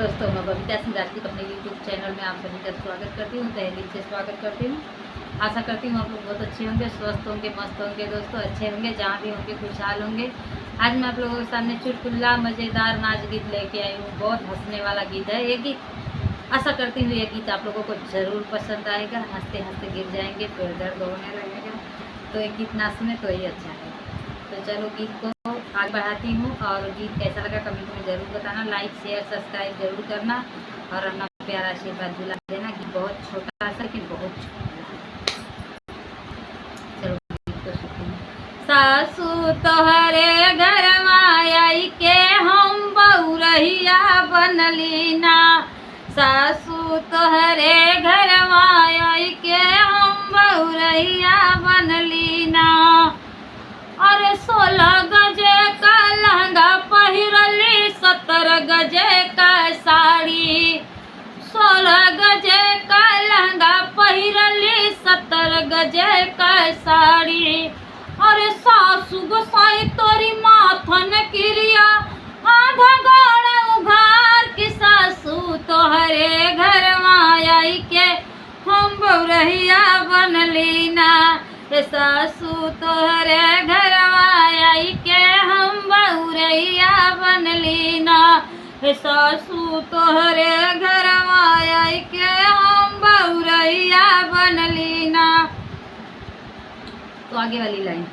दोस्तों, मैं बबीता सिंह राजपूत अपने यूट्यूब चैनल में आप सभी का स्वागत करती हूँ। तहे दिल से स्वागत करती हूँ। आशा करती हूँ आप लोग बहुत अच्छे होंगे, स्वस्थ होंगे, मस्त होंगे। दोस्तों अच्छे होंगे, जहाँ भी होंगे खुशहाल होंगे। आज मैं आप लोगों के सामने चुटकुला मज़ेदार नाच गीत लेके आई हूँ। बहुत हंसने वाला गीत है ये गीत। आशा करती हूँ ये गीत आप लोगों को ज़रूर पसंद आएगा। हंसते हंसते गिर जाएंगे, पेट दर्द होने लगेगा। तो ये गीत ना सुने तो ही अच्छा है। तो चलो गीत को आगे बढ़ाती हूँ, और गीत कैसा लगा कमेंट में ज़रूर बताना। लाइक शेयर सब्सक्राइब जरूर करना और अपना प्यारा आशीर्वाद दिला देना। गीत बहुत छोटा सा लेकिन बहुत छोटा। चलो गीत को सुनते हैं। सासू तोहरे घर आई के हम बहुरहिया बनली ना। सासू तोहरे घर आई के हम बहुरहिया बनली ना। अरे 16 गजे का लहंगा पहिरली, 17 गजे का साड़ी। 16 गजे का लहंगा पहिरली, 17 गजे का साड़ी। अरे सासू गोसाई तोरी माथन क्रिया, आधा गोड़ उघार की। सासू तोहरे घर आई के हम बहुरहिया बनली ना। सासू तोहरे घर आई के हम बहुरहिया बनली ना। सासू तोहरे घर आई के हम बहुरहिया बनली ना। तो आगे वाली लाइन।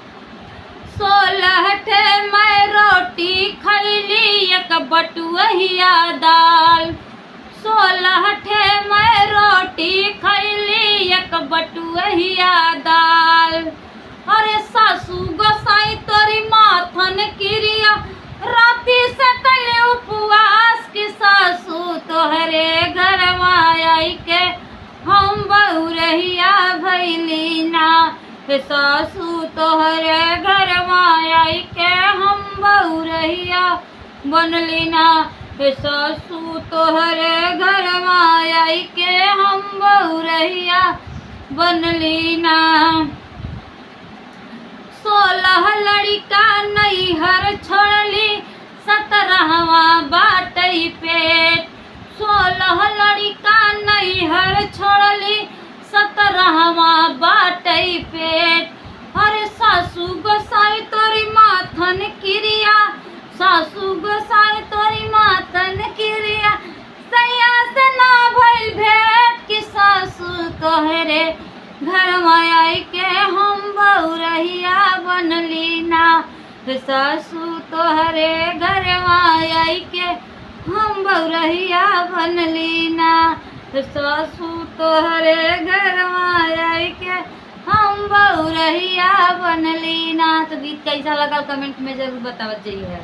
16 ठे मैं रोटी खैली, एक बटुहिया दाल। 16 ठे मैं रोटी खैली, एक बटुहिया दाल। अरे सासू गोसाई तोरी माथन क्रिया, राती से कले उपवास की। सासू तोहरे घर आई के हम बहुरहिया भैली ना। सासू तोहरे घर आई के हम बहुरहिया बनली ना। सासू तोहरे घर आई के हम बहुरहिया बनली ना। 16 लड़का नैहर छोड़ली, 17वां बाटई पेट। 16 लड़का नैहर छोड़ली, 17वां बाटई पेट। अरे सासू गोसाई तोरी माथन क्रिया, सासू गोसाई तोरी माथन क्रिया, सैया से ना भइल भेंट की। सासू तोहरे घर आई के हम बहुरहिया बनली ना। सासू तोहरे घर आई के हम बहुरहिया बनली ना। सासू तोहरे घर आई के हम बहुरहिया बनली ना। तो गीत कैसा लगा कमेंट में जरूर बतावत जाइए।